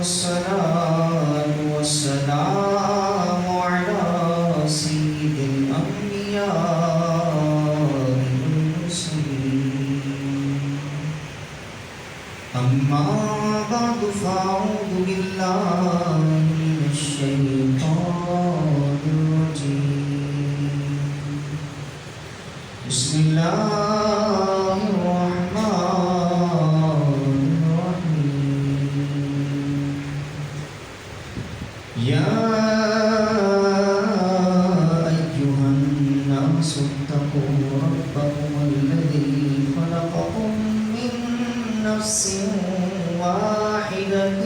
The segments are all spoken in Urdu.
والصلاة والسلام على سيد الأنبياء والمرسلين. أما بعد فأعوذ بالله من الشيطان الرجيم. بسم الله الرحمن الرحيم. يا أيها الناس اتقوا ربكم الذي خلقكم من نفس واحدة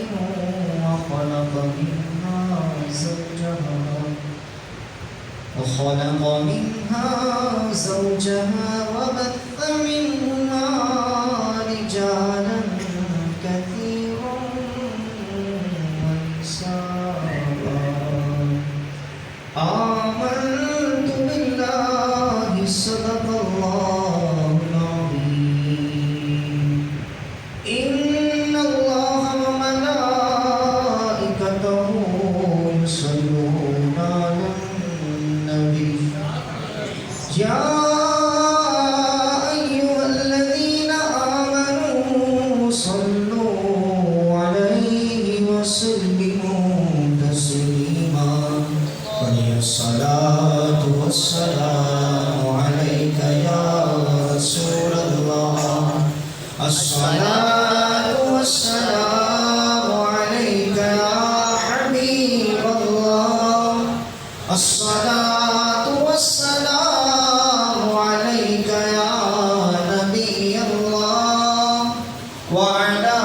وخلق منها زوجها وبث منهما رجالا كثيرا ونساء. آمنت بالله صدق الله العظيم. إن الله وملائكته يصلون على النبي. يا أيها الذين آمنوا صلوا عليه وسلموا تسليما. الصلاة والسلام عليك يا رسول الله. الصلاة والسلام عليك يا حبيب الله. الصلاة والسلام عليك يا نبي الله وعلى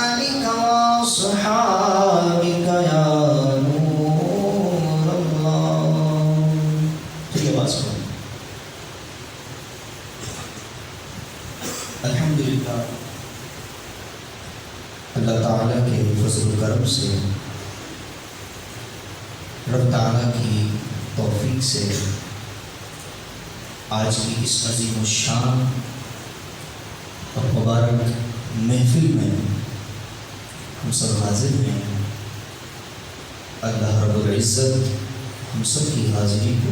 آلك وصحابك يا نور الله. الحمدللہ اللہ تعالیٰ کے فضل و کرم سے، رب تعالیٰ کی توفیق سے آج کی اس عظیم الشان اور مبارک محفل میں ہم سب حاضر ہیں. اللہ رب العزت ہم سب کی حاضری کو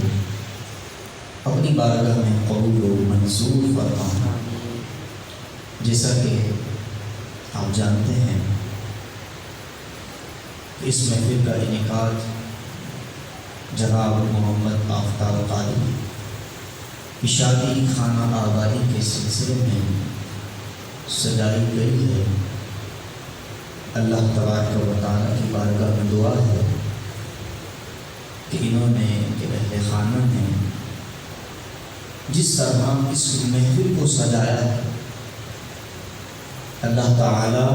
اپنی بارگاہ میں قبول و منظور فرمائے. جیسا کہ آپ جانتے ہیں کہ اس محفل کا انعقاد جناب محمد آفتاب قادری کی شادی خانہ آبادی کے سلسلے میں سجائی گئی ہے. اللہ تبارک و تعالیٰ کی بارگاہ میں دعا ہے کہ انہوں نے کہ اہل خانہ نے جس طرح اس محفل کو سجایا ہے، اللہ تعالیٰ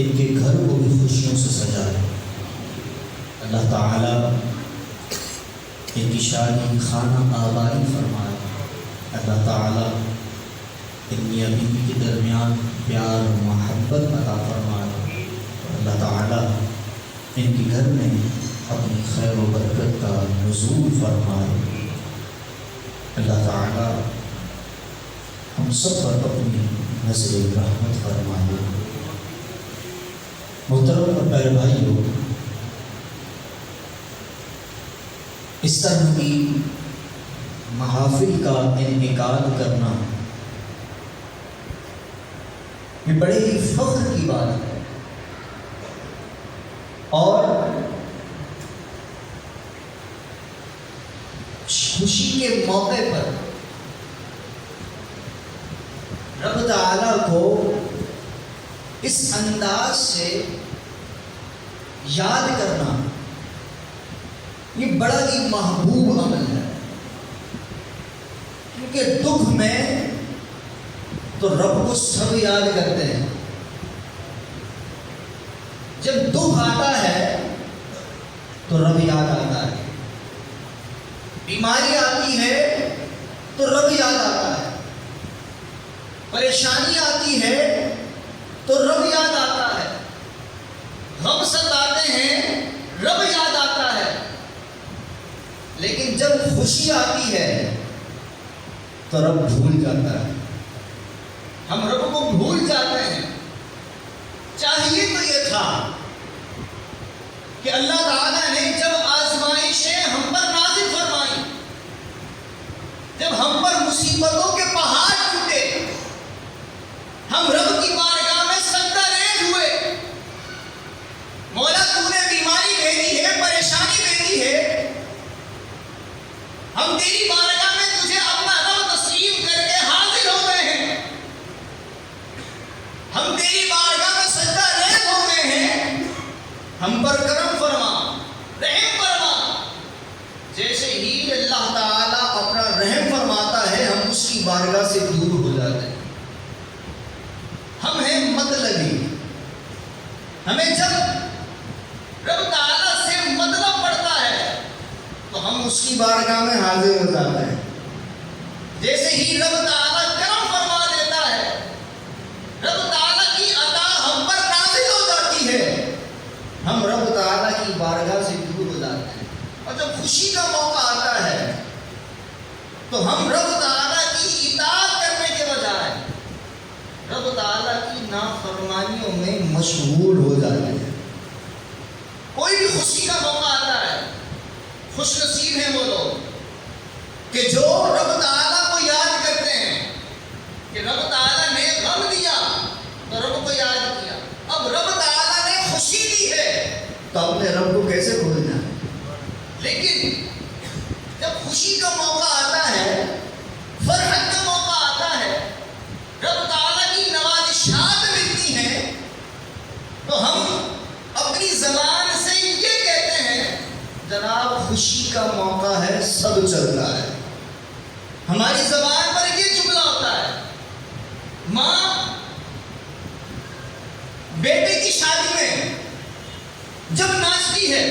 ان کے گھر کو بھی خوشیوں سے سجائے. اللہ تعالیٰ ان کی شادی خانہ آبادی فرمائے. اللہ تعالیٰ ان میاں بیوی کے درمیان پیار و محبت عطا فرمائے. اللہ تعالیٰ ان کے گھر میں اپنی خیر و برکت کا نزول فرمائے. اللہ تعالیٰ ہم سب پر اپنی نظر رحمت فرمائے. محترم اور پیارے بھائیوں، اس طرح کی محافل کا انعقاد کرنا یہ بڑے ہی فخر کی بات ہے، اور خوشی کے موقع پر رب تعالیٰ کو اس انداز سے یاد کرنا یہ بڑا ہی محبوب عمل ہے. کیونکہ دکھ میں تو رب کو سب یاد کرتے ہیں. جب دکھ آتا ہے تو رب یاد آتا ہے. بیماری آتی ہے تو رب یاد آتا ہے. پریشانی آتی ہے تو رب یاد آتا ہے. غم ستاتے ہیں رب یاد آتا ہے. لیکن جب خوشی آتی ہے تو رب بھول جاتا ہے. ہم رب کو بھول جاتے ہیں. چاہیے تو یہ تھا کہ اللہ تعالیٰ نے جب آزمائشیں ہم پر نازل فرمائی، جب ہم پر مصیبتوں کے پہاڑ ٹوٹے، ہم رب کی بارگاہ میں سجدہ ریز ہوئے، مولا تو نے بیماری بھیجی ہے، پریشانی بھیجی ہے، ہم تیری بارگاہ میں تجھے اپنا رب تسلیم کر کے حاضر ہو گئے ہیں، ہم تیری بارگاہ میں سجدہ ریز ہو گئے ہیں، ہم پر کرم فرما، رحم فرما۔ جیسے ہی اللہ تعالیٰ اپنا رحم فرماتا ہے ہم اس کی بارگاہ سے دور ہو جاتے ہیں۔ ہم ہیں مطلبی، ہمیں جب رب تعالیٰ سے مطلب پڑتا ہے تو ہم اس کی بارگاہ میں حاضر ہو جاتے ہیں۔ جیسے ہی رب تعالیٰ کرم فرما دیتا ہے، رب تعالیٰ کی عطا ہم پر نازل ہو جاتی ہے، ہم رب تعالیٰ کی بارگاہ سے دور ہو جاتے ہیں۔ اور جب خوشی کا موقع آتا ہے تو ہم رب تعالیٰ کی اطاعت کرنے کے بجائے رب تعالیٰ کی نافرمانیوں میں مشغول ہو جاتے ہیں۔ کوئی بھی خوشی کا موقع آتا ہے، خوش نصیب ہیں وہ لوگ کہ جو رب تعالیٰ کو یاد کرتے ہیں کہ رب تعالیٰ نے غم دیا تو رب کو یاد کیا، اب رب تعالیٰ نے خوشی دی ہے تو اپنے رب کو کیسے بھولنا ہے۔ لیکن جب خوشی کا موقع آتا ہے، فرحت کا موقع آتا ہے، رب تعالیٰ کی نوازشات ملتی ہیں تو ہم اپنی زبان سے یہ کہتے ہیں جناب خوشی کا موقع ہے، سب چلتا ہے۔ ہماری زبان پر یہ جملہ ہوتا ہے، ماں بیٹے کی شادی میں جب ناچتی ہے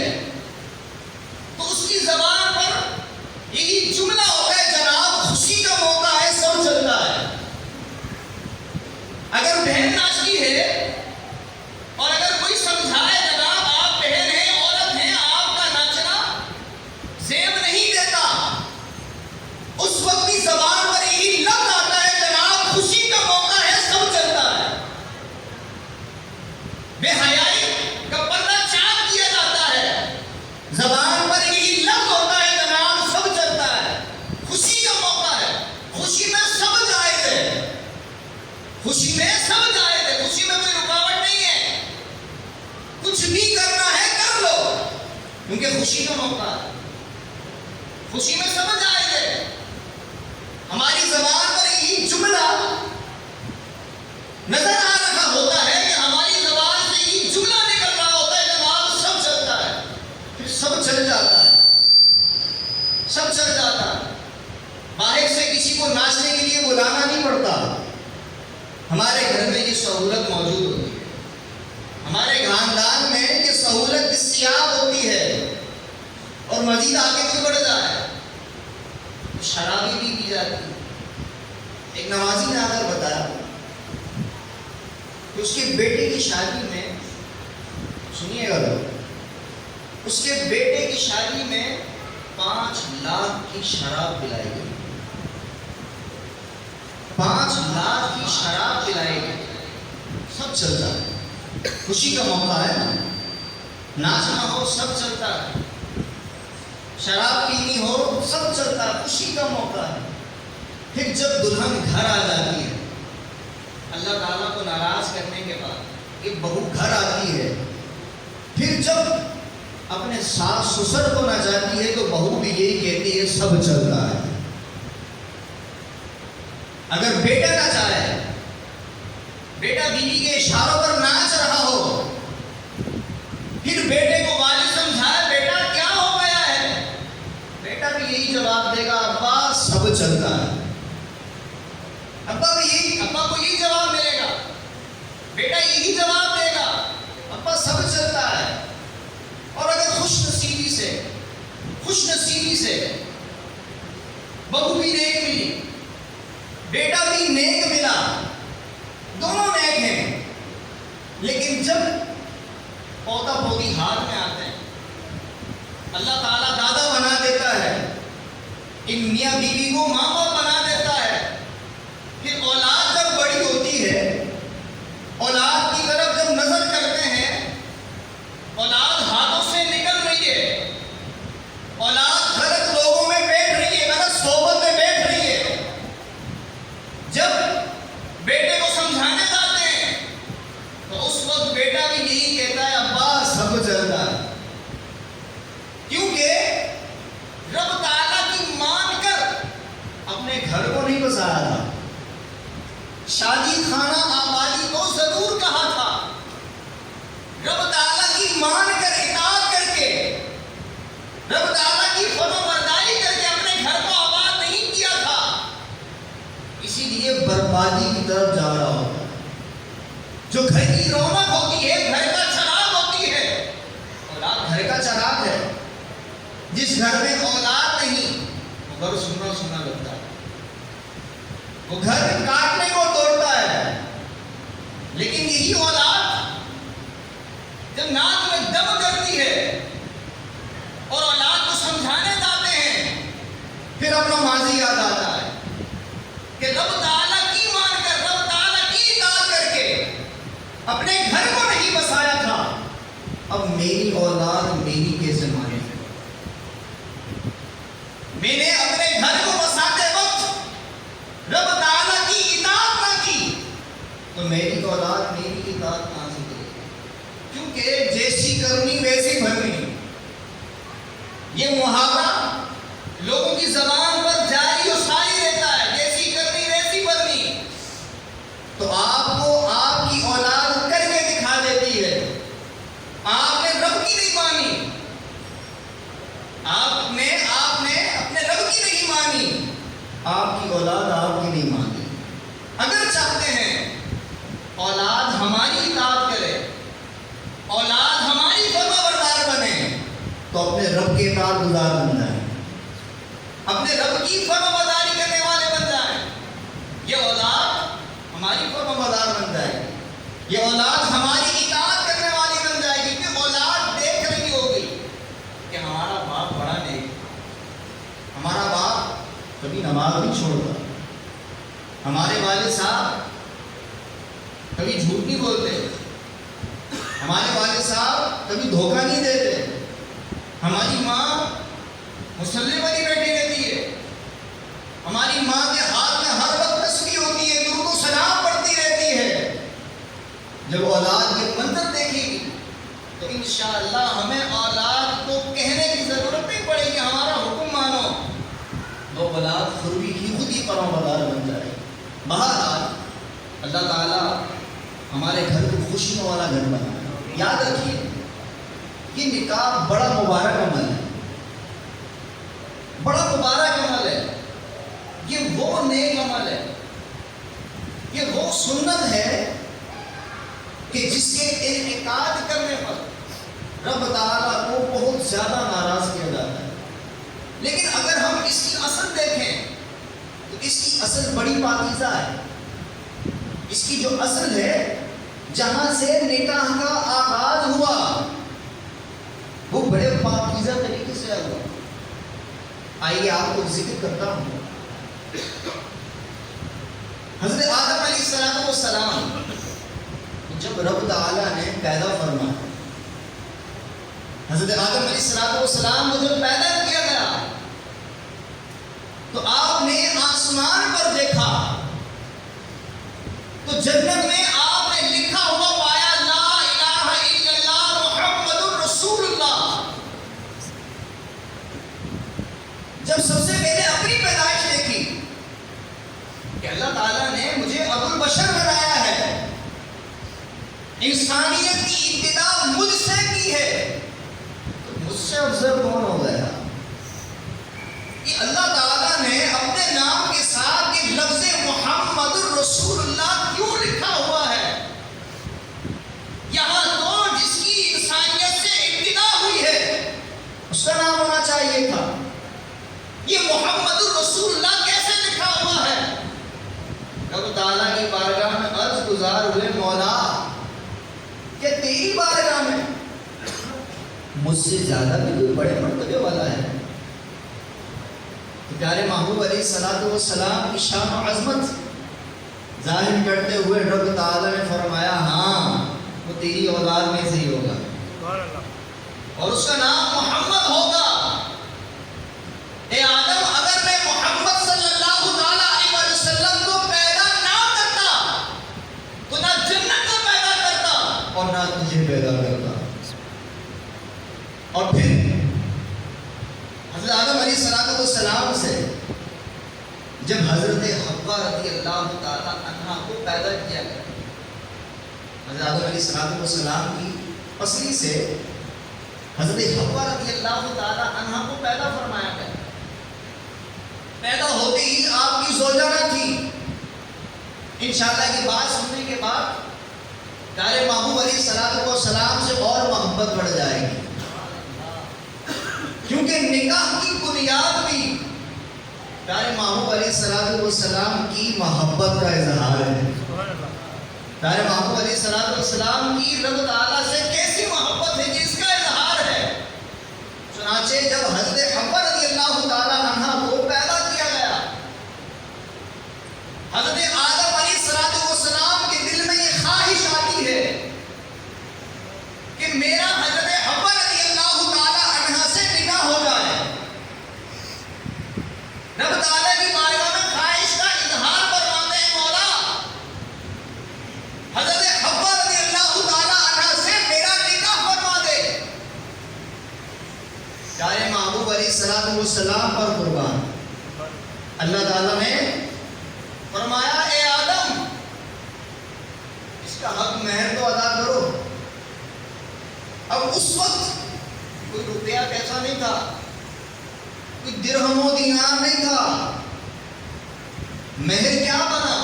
تو اس کی زبان پر یہی جملہ ہوتا ہے جناب خوشی کا موقع ہے، سب چلتا ہے۔ اگر بہن ناچتی ہے اور اگر کوئی سمجھائے جناب آپ بہن ہیں، عورت ہیں، آپ کا ناچنا زیب نہیں دیتا، اس وقت کی زبان پر یہی لفظ آتا ہے جناب خوشی کا موقع ہے، سب چلتا ہے۔ بے حیائی کا پردہ چاک کیا جاتا ہے، زبان پر یہی لفظ ہوتا ہے جناب سب چلتا ہے۔ خوشی کا موقع ہے، خوشی میں سب جائز ہے، خوشی میں سب جائز ہے، خوشی میں کوئی رکاوٹ نہیں ہے، کچھ بھی کرنا ہے کر لو کیونکہ خوشی کا موقع ہے، خوشی میں سب جائز ہے۔ ہماری زبان پر یہی جملہ نظر آ رہا ہوتا ہے کہ ہماری زبان سے یہی جملہ نکل رہا ہوتا ہے جناب سب چلتا ہے، پھر سب چل جاتا ہے، سب چل جاتا ہے۔ باہر سے کسی کو ناچنے کے لیے بلانا نہیں پڑتا، ہمارے گھر میں یہ سہولت موجود ہوتی ہے، ہمارے خاندان میں یہ سہولت دستیاب ہوتی ہے، اور مزید آگے بھی بڑھ جائے شرابی بھی پی جاتی ہے۔ ایک نمازی نے آ کر بتایا کہ اس کے بیٹے کی شادی میں، سنیے گا لوگ، اس کے بیٹے کی شادی میں 5 لاکھ کی شراب پلائی گئی، 5 لاکھ کی شراب پلائی گئی، سب چلتا ہے، خوشی کا موقع ہے نا، ناچنا ہو سب چلتا ہے، شراب پینی ہو سب چلتا ہے، خوشی کا موقع ہے۔ پھر جب دلہن گھر آ جاتی ہے، اللہ تعالیٰ کو ناراض کرنے کے بعد یہ بہو گھر آتی ہے، پھر جب اپنے ساس سسر کو نہ جاتی ہے تو بہو بھی یہی کہتی ہے سب چلتا ہے۔ اگر بیٹا نہ چاہے، بیٹا بیوی کے اشاروں پر ناچ رہا ہو، پھر بیٹے کو والد سمجھائے بیٹا کیا ہو گیا ہے، بیٹا بھی یہی جواب دے گا ابا سب چلتا ہے۔ ابا کو یہی جواب ملے گا، بیٹا یہی جواب دے گا ابا سب چلتا ہے۔ اور اگر خوش نصیبی سے بہو بھی نیک ملی، بیٹا بھی نیک ملا، دونوں نیک ہیں، لیکن جب پوتا پوتی ہاتھ میں آتے ہیں، اللہ تعالیٰ دادا بنا دیتا ہے، ان میاں بیوی کو ماں باپ بنا دیتا ہے، پھر اولاد جب بڑی ہوتی ہے، اولاد کی طرف جب نظر مان کر اطاعت کر کے رب تعالیٰ کی فرما برداری کر کے اپنے گھر کو آباد نہیں کیا تھا، اسی لیے بربادی کی طرف جا رہا ہوتا ہے۔ جو گھر کی رونق ہوتی ہے، گھر کا چراغ ہوتی ہے، اولاد گھر کا چراغ ہے۔ جس گھر میں اولاد نہیں وہ گھر سونا سونا لگتا ہے، وہ گھر کاٹنے کو توڑتا ہے۔ لیکن یہی اولاد جب ناک میں دم کرتی ہے اور اولاد کو سمجھانے جاتے ہیں، پھر اپنا ماضی یاد آتا ہے کہ رب تعالیٰ کی مان کر، رب تعالیٰ کی اطاعت کر کے اپنے گھر کو نہیں بسایا تھا، اب میری اولاد میری کیسے مانے؟ میں نے اپنے گھر کو بساتے وقت رب تعالیٰ کی اطاعت نہ کی تو میری اولاد میری اطاعت کہاں سے کرے؟ کیونکہ جیسی کرنی ویسی بھرنی، یہ محاورہ لوگوں کی زبان پر جاری و ساری رہتا ہے، جیسی کرنی ویسی بھرنی۔ تو آپ کو آپ کی اولاد کر کے دکھا دیتی ہے، آپ نے رب کی نہیں مانی، آپ نے اپنے رب کی نہیں مانی، آپ کی اولاد آپ کی نہیں مانی۔ اگر چاہتے ہیں اولاد ہماری اطاعت کرے، اولاد ہماری فرما بردار بنے، تو اپنے رب کے اطاعت گزار بن جائیں، اپنے رب کی فرما برداری کرنے والے بن جائیں۔ یہ اولاد ہماری فرما بردار بن جائے، یہ اولاد ہماری اطاعت کرنے والی بن جائے گی، کیونکہ اولاد دیکھ رہی ہوگی کہ ہمارا باپ بڑا نیک، ہمارا باپ کبھی نماز نہیں چھوڑتا، ہمارے والد صاحب کبھی جھوٹ نہیں بولتے، ہمارے والد صاحب کبھی دھوکہ نہیں دیتے، ہماری ماں مصلی والی بیٹھی رہتی ہے، ہماری ماں کے ہاتھ میں ہر وقت تسبیح ہوتی ہے، درود و سلام پڑھتی رہتی ہے۔ جب اولاد یہ منظر دیکھے گی تو انشاءاللہ ہمیں اولاد کو کہنے کی ضرورت نہیں پڑے گی ہمارا حکم مانو، وہ اولاد خود ہی فرما بردار بن جائے۔ بہرحال اللہ تعالیٰ ہمارے گھر کو خوشیوں والا گھر بنائے۔ یاد رکھیے یہ نکاح بڑا مبارک عمل ہے، بڑا مبارک عمل ہے، یہ وہ نیک عمل ہے، یہ وہ سنت ہے کہ جس کے انعقاد کرنے پر رب تعالیٰ کو بہت زیادہ ناراض کیا جاتا ہے۔ لیکن اگر ہم اس کی اصل دیکھیں تو اس کی اصل بڑی پاکیزہ ہے۔ اس کی جو اصل ہے، جہاں سے نکاح کا آغاز ہوا، وہ بڑے پاکیزہ طریقے سے ہوا۔ آئیے آپ کو ذکر کرتا ہوں۔ حضرت آدم علیہ السلام جب رب تعالیٰ نے پیدا فرمایا، حضرت آدم علیہ السلام کو جب پیدا کیا گیا تو آپ نے آسمان پر دیکھا تو جنت میں آپ نے لکھا ہوا پایا لا الہ الا اللہ محمد رسول اللہ۔ جب سب سے پہلے اپنی پیدائش دیکھی کہ اللہ تعالیٰ نے مجھے ابو البشر بنایا ہے، انسانیت کی ابتدا مجھ سے کی ہے، تو مجھ سے افضل کون ہو گیا؟ کہ اللہ تعالیٰ نے اپنے نام کے ساتھ یہ لفظ محمد رسول اللہ کیوں لکھا ہوا ہے؟ یہاں تو جس کی انسانیت سے ابتدا ہوئی ہے اس کا نام ہونا چاہیے تھا، یہ محمد رسول اللہ کیسے لکھا ہوا ہے؟ رب تعالیٰ کی بارگاہ میں عرض گزار ہوئے، مولا کہ تیری بارگاہ میں مجھ سے زیادہ بھی کوئی بڑے مرتبے والا ہے؟ پیارے محبوب علیہ السلام کی شان و عظمت ظاہر کرتے ہوئے رب تعالیٰ نے فرمایا ہاں وہ تیری اولاد میں سے ہی ہوگا اور اس کا نام محمد ہوگا۔ اے آدم، اگر میں محمد صلی اللہ علیہ وسلم کو پیدا نہ کرتا تو نہ جنت کو پیدا کرتا اور نہ تجھے پیدا کرتا۔ اور پھر حضرت آدم علیہ السلام سے جب حضرت حوا رضی اللہ تعالیٰ عنہا کو پیدا کیا گیا، حضرت آدم علیہ السلام کی پسلی سے حضرت حوا رضی اللہ تعالی عنہ کو پیدا فرمایا گیا. پیدا ہوتے ہی آپ کی زوجہ نہ تھی. انشاءاللہ یہ بات سننے کے بعد پیارے محبوب علیہ الصلوۃ والسلام سے اور محبت بڑھ جائے گی، کیونکہ نکاح کی بنیاد بھی پیارے محبوب علیہ الصلوۃ والسلام کی محبت کا اظہار ہے. پیارے محبوب علیہ الصلوۃ والسلام کی رب تعالیٰ سے کیسی محبت ہے جس کا اظہار ہے. چنانچہ جب حضرت حوا رضی اللہ تعالیٰ عنہ کو پیدا کیا گیا، حضرت آدم علیہ السلام کے دل میں یہ خواہش آتی ہے کہ میرا حضرت حوا رضی اللہ تعالیٰ عنہ سے نکاح ہو جائے. رب تعالیٰ کی بارگاہ میں خواہش کا اظہار فرماتے ہیں، مولا حضرت حوا رضی اللہ تعالیٰ عنہ سے میرا نکاح فرما دے. پیارے محبوب علیہ السلام پر قربان، اللہ تعالیٰ نے فرمایا اے آدم اس کا حق مہر تو ادا کرو. اب اس وقت کوئی روپیہ پیسہ نہیں تھا، کوئی درہم و دینار نہیں تھا. مہر کیا بنا؟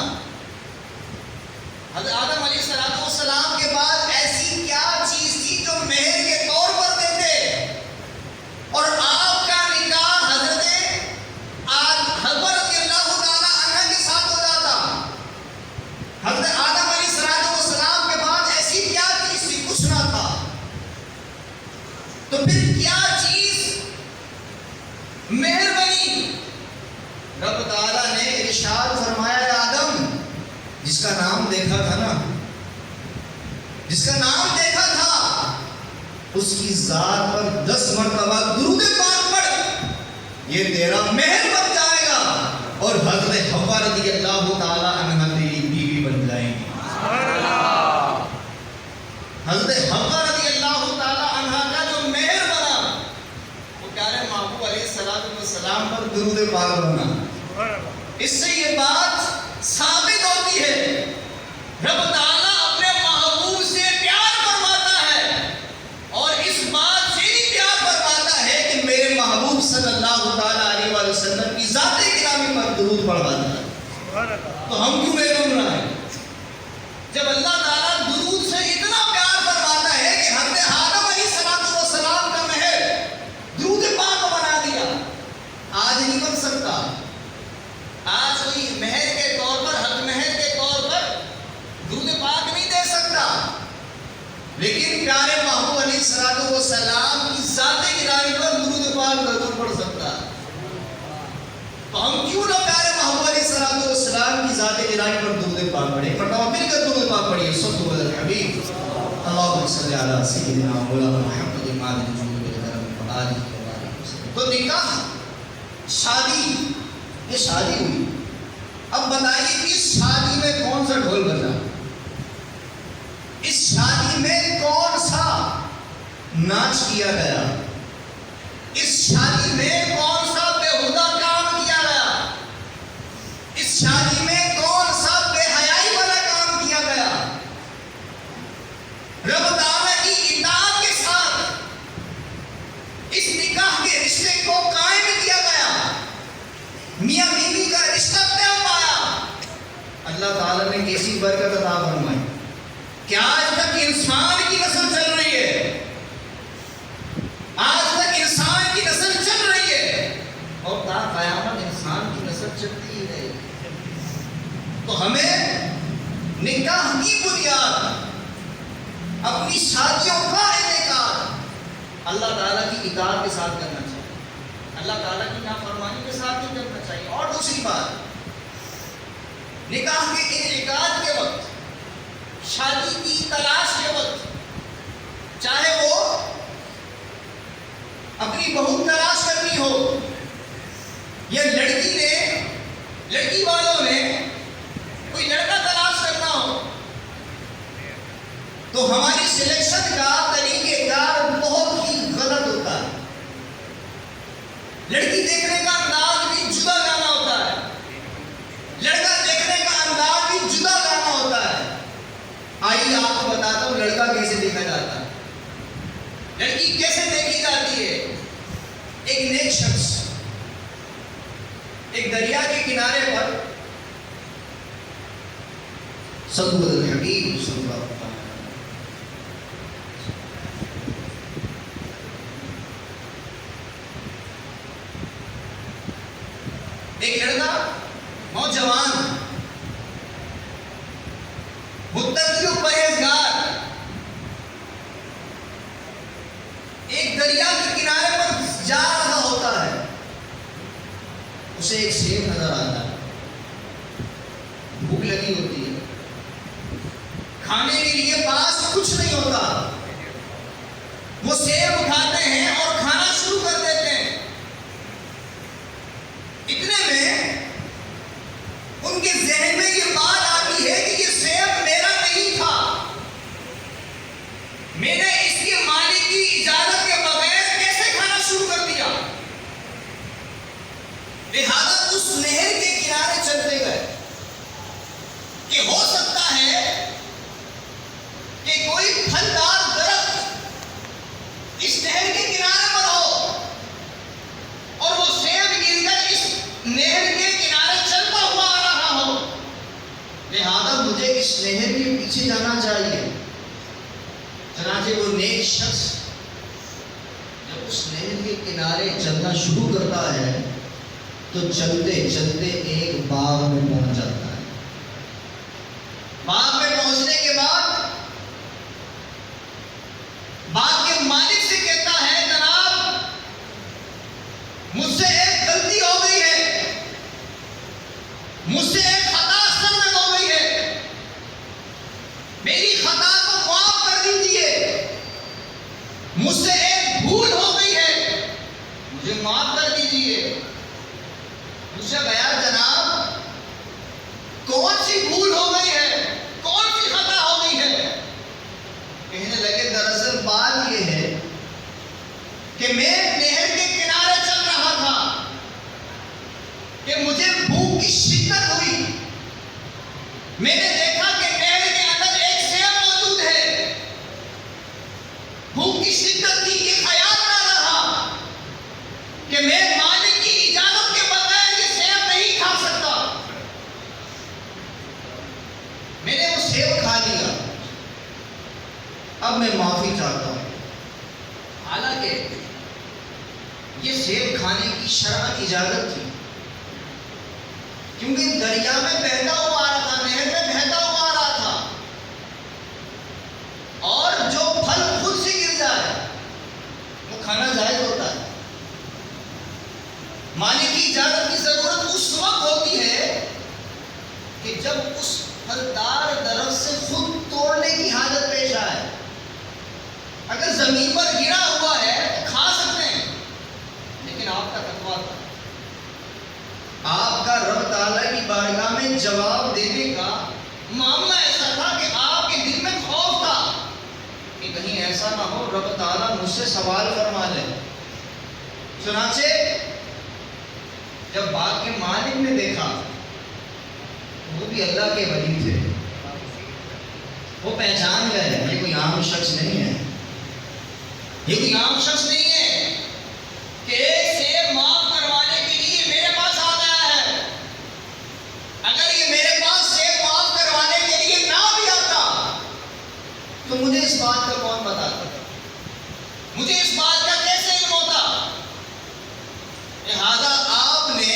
حضرت آدم علیہ السلام کے بعد ایسی کیا چیز تھی جو مہر کے طور پر دیتے، اور آپ کا نکاح حضرت حوا رضی اللہ تعالی عنہ کے ساتھ ہو جاتا. حضرت آدم علیہ السلام کے بعد ایسی کیا چیز تھی؟ کچھ نہ تھا. تو پھر کیا چیز مہر بنی؟ رب تعالیٰ نے ارشاد فرمایا اے آدم جس کا نام دیکھا تھا نا، جس کا نام دیکھا تھا اس کی ذات پر 10 مرتبہ درود پاک پڑھ، یہ تیرا مہر بن جائے گا اور حضرت حوا رضی اللہ تعالی عنہ تیری بیوی بن جائیں گی. حضرت حوا رضی اللہ تعالی عنہ کا جو مہر بنا وہ پیارے محبوب علیہ السلام پر درود پاک بنا. اس سے یہ بات ثابت ہوتی ہے رب تعالیٰ اپنے محبوب سے پیار فرماتا ہے، اور اس بات سے بھی پیار فرماتا ہے کہ میرے محبوب صلی اللہ تعالیٰ علیہ وآلہ وسلم کی ذات گرامی پر درود پڑھواتا ہے. تو ہم کیوں محروم رہے؟ جب اللہ تعالیٰ درود سے اتنا پیار فرماتا ہے کہ حضرت آدم علیہ السلام کا مہر درود پاک بنا دیا. آج نہیں بن سکتا، آج کوئی مہر کے طور پر، حق مہر کے طور پر درود پاک نہیں دے سکتا، لیکن پیارے محبوب علیہ السلام کی ذات گرامی پر درود پاک ضرور پڑھ سکتا. تو ہم کیوں نہ پیارے محبوب علیہ السلام کی ذات گرامی پر درود پاک پڑھیں؟ پڑھو مل کر درود پاک پڑھیے. صلو علی الحبیب اللہم صلی علی سیدنا مولانا محمد مالک الجود والکرم وآلہ وسلم. تو نکاح، شادی، یہ شادی ہوئی. اب بتائیے اس شادی میں کون سا ڈھول بجا؟ اس شادی میں کون سا ناچ کیا گیا؟ اس شادی میں کون سا بےہودہ کام کیا گیا؟ اس شادی میں کون سا بے حیائی والا کام کیا گیا؟ رب تعالیٰ کی اطاعت کے ساتھ اس نکاح کے رشتے کو قائم کیا گیا. میاں بیوی کا رشتہ طے پایا. اللہ تعالیٰ نے کیسی برکت عطا فرمائی کہ آج تک انسان کی نسل چل رہی ہے، آج تک انسان کی نسل چل رہی ہے، اور تا قیامت انسان کی نسل چلتی ہی رہے. تو ہمیں نکاح کی بنیاد، اپنی شادیوں کا انعقاد اللہ تعالیٰ کی اطاعت کے ساتھ کرنا چاہیے، اللہ تعالیٰ کی نافرمانی کے ساتھ نہیں کرنا چاہیے. اور دوسری بات، نکاح کے انعقاد کے وقت، شادی کی تلاش کے وقت، چاہے وہ اپنی بہو تلاش کرنی ہو یا لڑکی والوں نے کوئی لڑکا تلاش کرنا ہو، تو ہماری سلیکشن کا طریقہ کار بہت ہی غلط ہوتا ہے. لڑکی دیکھنے کا انداز بھی جدا جانا ہوتا ہے، لڑکا دیکھنے کا انداز بھی جدا جانا ہوتا ہے. آئیے آپ کو بتاتا ہوں لڑکا کیسے دیکھا جاتا ہے. لڑکی کیسے دیکھی جاتی ہے؟ ایک نیک شخص ایک دریا کے کنارے پر صلو علی الحبیب صلی اللہ علیہ وسلم ایک لڑکا نوجوان متقی و پرہیزگار ایک دریا کے کنارے پر جا رہا ہوتا ہے. اسے ایک سیب نظر آتا ہے. بھوک لگی ہوتی ہے, کھانے کے لیے پاس کچھ نہیں ہوتا. وہ سیب اٹھاتے ہیں اور کھانا شروع کر دیتے ہیں. اتنے میں ان کے ذہن میں یہ بات آتی ہے کہ یہ سیب میرا نہیں تھا. میں نے اس کے مالک کی اجازت کے بغیر کیسے کھانا شروع کر دیا؟ لہذا اس نہر کے کنارے چلتے گئے کہ ہو سکتا ہے کہ کوئی پھلدار درخت اس نہر کے کنارے پر ہو اور وہ سیب گر کر اس نہر کے کنارے چلتا ہوا آ رہا ہو. لہذا مجھے اس نہر کے پیچھے جانا چاہیے. چنانچہ وہ نیک شخص جب اس نہر کے کنارے چلنا شروع کرتا ہے تو چلتے چلتے ایک باغ میں پہنچ جاتا ہے. باغ میں پہنچنے کے بعد باغ کے مالک سے کہتا ہے جناب مجھ سے ایک غلطی ہو گئی ہے, مجھ سے ایک خطا سرزد ہو گئی ہے, میری خطا کو معاف کر دیجیے. مجھ سے ایک بھول ہو گئی ہے, مجھے معاف کر دیجیے. مجھے گیا جناب کون سی بھول ہو گئی ہے, کون سی خطا ہو گئی ہے؟ کہنے لگے دراصل بات یہ ہے کہ میں نہر کے کنارے چل رہا تھا کہ مجھے بھوک کی شدت ہوئی. میں نے دیکھا کہ نہر کے اندر ایک سیب موجود ہے. بھوک کی شدت تھی, یہ خیال نہ رہا کہ میں مالک کی اجازت کے بغیر یہ سیب نہیں کھا سکتا. میں نے وہ سیب کھا لیا, اب میں معافی چاہتا ہوں. حالانکہ یہ سیب کھانے کی شرعن اجازت تھی کیونکہ دریا میں بہتا ہوا آ رہا تھا, نہر میں بہتا ہوا آ رہا تھا, اور جو پھل خود سے گر جائے وہ کھانا جائز ہوتا ہے. مالک کی اجازت کی ضرورت اس وقت ہوتی ہے کہ جب اس پھلدار درخت سے خود توڑنے کی حاجت پیش آئے. اگر زمین پر گرا ہوا ہے تو کھا سکتے ہیں, لیکن آپ کا تقویٰ تھا, آپ کا رب تعالیٰ کی بارگاہ میں جواب دینے کا معاملہ ایسا تھا کہ آپ کے دل میں خوف تھا کہ کہیں ایسا نہ ہو رب تعالیٰ مجھ سے سوال فرما لے. چنانچہ جب باغ کے مالک نے دیکھا, وہ بھی اللہ کے ولی تھے, وہ پہچان گئے یہ کوئی عام شخص نہیں ہے, یہ کوئی عام شخص نہیں ہے کہ ایک سیب معاف کروانے کے لیے میرے پاس آ گیا ہے. اگر یہ میرے پاس سیب معاف کروانے کے لیے نہ بھی آتا تو مجھے اس بات کا کون بتاتا, مجھے اس بات کا کیسے علم ہوتا؟ لہذا آپ نے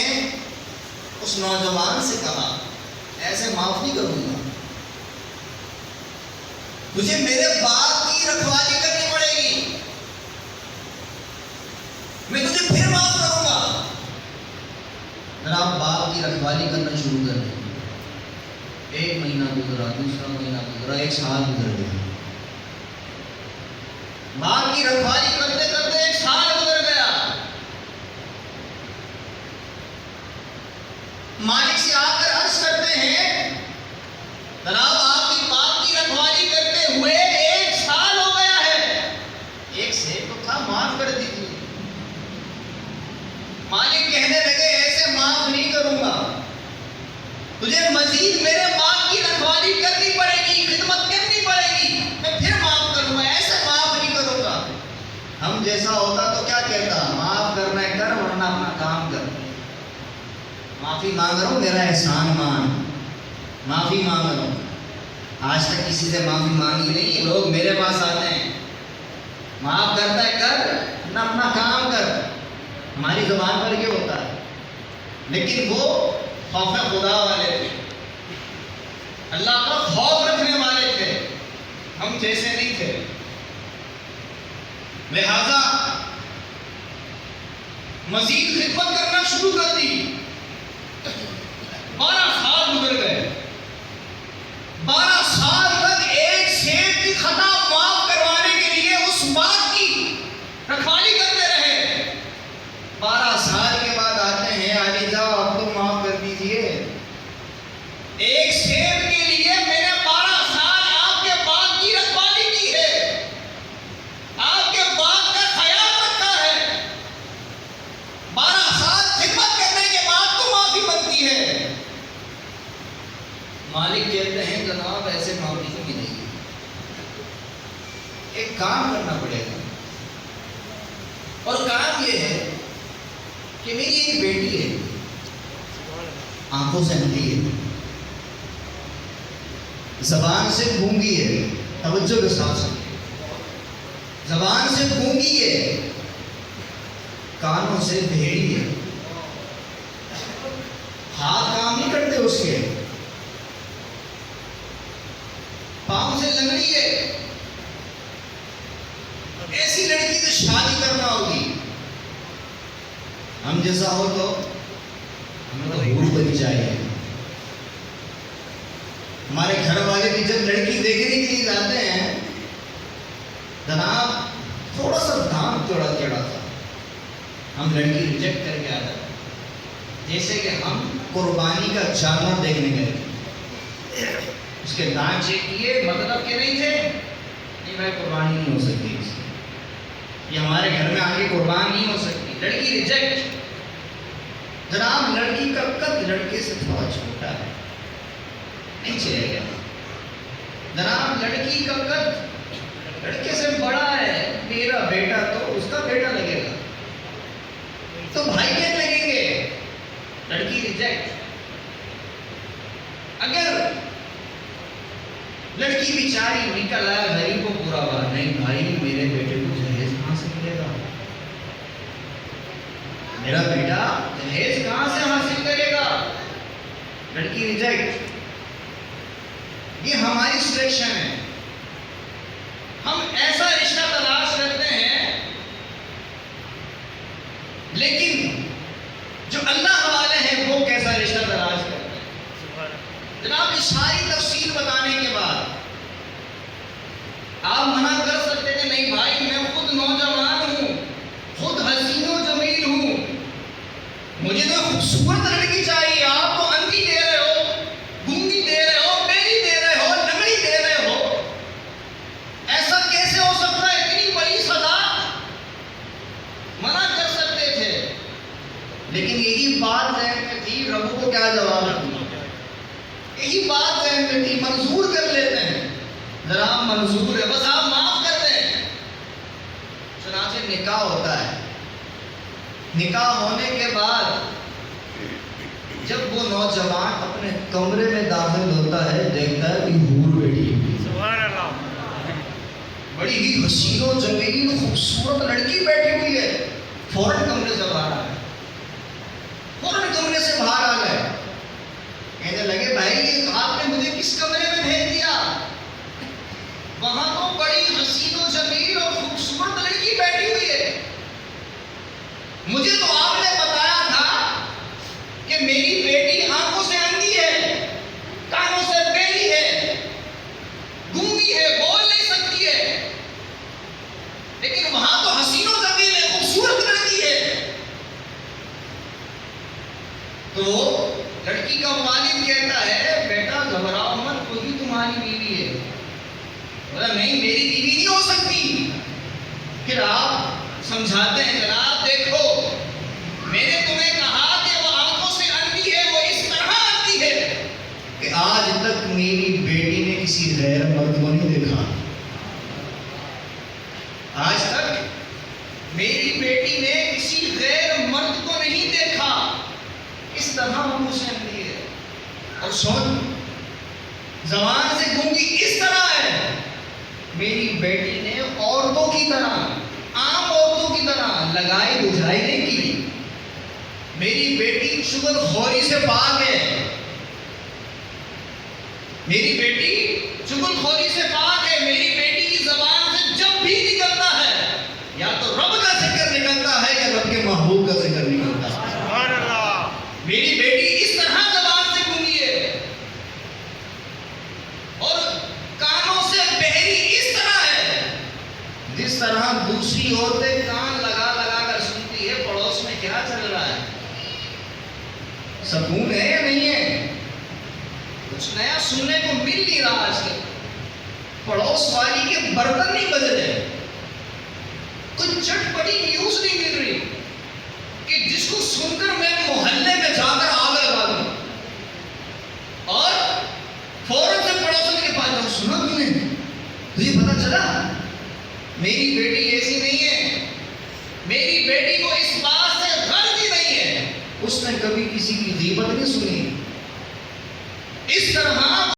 اس نوجوان سے کہا ایسے معاف نہیں کروں گا, تجھے میرے باغ کی رکھوالی کرنی پڑے گی, میں تجھے پھر معاف کروں گا. جناب باغ کی رکھوالی کرنا شروع کر دیں. ایک مہینہ گزرا, دوسرا مہینہ گزرا, ایک سال گزر گیا. باغ کی رکھوالی کرتے کرتے ایک سال گزر گیا. مالک سے آ کر عرض کرتے ہیں جناب آپ کی باغ کی رکھوالی کرتے ہوئے ایک سال ہو گیا ہے, ایک سیب تو تھا, معاف کر دیجیے. مالک کہنے لگے ایسے معاف نہیں کروں گا, تجھے مزید میرے باغ کی رکھوالی کرنی پڑے گی, خدمت کرنی پڑے گی, میں پھر معاف کروں گا, ایسے معاف نہیں کروں گا. جیسا ہوتا تو کیا کہتا؟ معاف کرنا ہے کر ورنہ اپنا کام کر. معافی مانگ رہا ہوں میرا احسان مان. معافی مانگ رہا ہوں. آج تک کسی سے معافی مانگی نہیں. لوگ میرے پاس آتے ہیں معاف کرتا ہے کر نہ اپنا کام کر. ہماری زبان پر یہ ہوتا ہے. لیکن وہ خوف خدا والے تھے, اللہ کا خوف رکھنے والے تھے, ہم جیسے نہیں تھے. لہذا مزید خدمت کرنا شروع کر دی. 12 سال گزر گئے. 12 سال تک ایک شیخ کی خطا معاف کروانے کے لیے اس بات کی رکھوالی کرتے رہے. 12 سال کے بعد آتے ہیں علی صاحب آپ تو معاف کر دیجئے. ایک شیخ کے لیے میں نے 12 سال آپ کے باغ کی رکھوالی کی ہے, آپ کے باغ کا خیال رکھا ہے. 12 سال خدمت کرنے کے بعد تو معافی بنتی ہے. مالک کہتے ہیں جناب ایسے معافی نہیں ملے گی, ایک کام کرنا پڑے گا. اور کام یہ ہے کہ میری ایک بیٹی ہے, آنکھوں سے اندھی ہے, زبان سے گونگی ہے, توجہ کے ساتھ سنیے, زبان سے گونگی ہے, کانوں سے بھیڑی ہے, ہاتھ کام نہیں کرتے اس کے, پاؤں سے لنگڑی ہے. ایسی لڑکی سے شادی کرنا ہوگی. ہم جیسا ہو تو ہمیں تو حور بنی چاہیے. ہمارے گھر والے بھی جب لڑکی دیکھنے کے لیے جاتے ہیں جناب تھوڑا سا دام چوڑا چڑھا تھا, ہم لڑکی ریجیکٹ کر کے آ جاتے ہیں. جیسے کہ ہم قربانی کا جانور دیکھنے گئے, اس کے دانت چیک کیے, مطلب کہ نہیں تھے, نہیں بھائی قربانی نہیں ہو سکتی, یہ ہمارے گھر میں آگے قربان نہیں ہو سکتی. لڑکی ریجیکٹ. جناب لڑکی کا قد لڑکے سے تھوڑا چھوٹا ہے, نہیں چلے گا. جناب لڑکی کا قد لڑکے سے بڑا ہے, میرا بیٹا تو اس کا بیٹا لگے گا, تو بھائی کیا لگیں گے. لڑکی ریجیکٹ. اگر لڑکی بیچاری نکل آیا غریب کو پورا بات, نہیں بھائی میرے بیٹے کو جہیز کہاں سے ملے گا, میرا بیٹا جہیز کہاں سے حاصل کرے گا. لڑکی ریجیکٹ. یہ ہماری سلیکشن ہے. ہم ایسا رشتہ تلاش کرتے ہیں, لیکن جو اللہ والے ہیں وہ کیسا رشتہ تلاش کرتے ہیں. جناب یہ ساری تفصیل بتانے کے بعد آپ منع کر سکتے تھے, نہیں بھائی میں خود نوجوان ہوں, خود حسین و جمیل ہوں, مجھے تو خوبصورت لڑکی چاہیے. آپ تو اندھی دے رہے ہو, گونگی دے رہے ہو, بیڑی دے رہے ہو, لنگڑی دے رہے ہو, ایسا کیسے ہو سکتا ہے. اتنی بڑی سزا منع کر سکتے تھے, لیکن یہی بات ذہن میں تھی. رب کو کیا جواب دوں, یہی بات ذہن میں تھی. منظور کر لیتے ہیں, ذرا منظور ہے, بس آپ معاف کر دیں. چنانچہ نکاح ہوتا ہے. نکاح ہونے کے بعد جب وہ نوجوان اپنے کمرے میں داخل ہوتا ہے, دیکھتا ہے کہ حور بیٹھی ہے, سبحان اللہ, بڑی ہی حسین و جمیل خوبصورت لڑکی بیٹھی ہوئی ہے. فوراً کمرے سے باہر آ گئے, فوراً کمرے سے باہر آ گئے. کہنے لگے بھائی یہ آپ نے مجھے کس کمرے میں بھیج دیا, وہاں تو بڑی حسین و جمیل اور خوبصورت لڑکی بیٹھی ہوئی ہے. مجھے تو آپ نے بتایا تھا کہ میری بیٹی آنکھوں سے اندھی ہے, کانوں سے بہری ہے, گونگی ہے, بول نہیں سکتی ہے, لیکن وہاں تو حسین و جمیل ہے, خوبصورت لڑکی ہے. تو لڑکی کا والد کہتا ہے بیٹا گھبراؤ مت, وہی تمہاری بیوی ہے. بولا نہیں میری بیوی نہیں ہو سکتی. پھر آپ سمجھاتے ہیں جناب دیکھو میں نے تمہیں کہا کہ وہ آنکھوں سے اندھی ہے, وہ اس طرح اندھی ہے کہ آج تک میری بیٹی نے کسی غیر مرد کو نہیں دیکھا. آج تک میری بیٹی نے کسی غیر مرد کو نہیں دیکھا، اس طرح ہم حسین دیے. اور سن، زبان سے گونگی اس طرح ہے، میری بیٹی نے عورتوں کی طرح، عام عورتوں کی طرح لگائی بجھائی نہیں کی. میری بیٹی چغل خوری سے پاک ہے، میری بیٹی چغل خوری سے پاک ہے. میری بیٹی کی زبان سے جب بھی نکلتا ہے یا تو رب کا ذکر نکلتا ہے یا رب کے محبوب کا ذکر نکلتا ہے. سبحان اللہ. میری بیٹی اس طرح زبان سے گونگی ہے اور کانوں سے بہری اس طرح ہے جس طرح دوسری عورتیں کان لگا لگا کر سنتی ہے پڑوس میں کیا چل رہا ہے، سکون ہے یا نہیں ہے. کچھ نیا سننے کو مل نہیں رہا آج کل. پڑوس والی کے برتن نہیں بج رہے، کچھ چٹ پٹی نیوز نہیں مل رہی کہ جس کو سن کر میں محلے میں جا کر آگ لگا دوں اور فوراً سے پڑوسن کے پاس جاؤں. سنا تم نے؟ تجھے پتا چلا؟ میری بیٹی ایسی نہیں ہے، میری بیٹی کو اس بات سے غرض ہی نہیں ہے، اس نے کبھی کسی کی غیبت نہیں سنی. اس طرح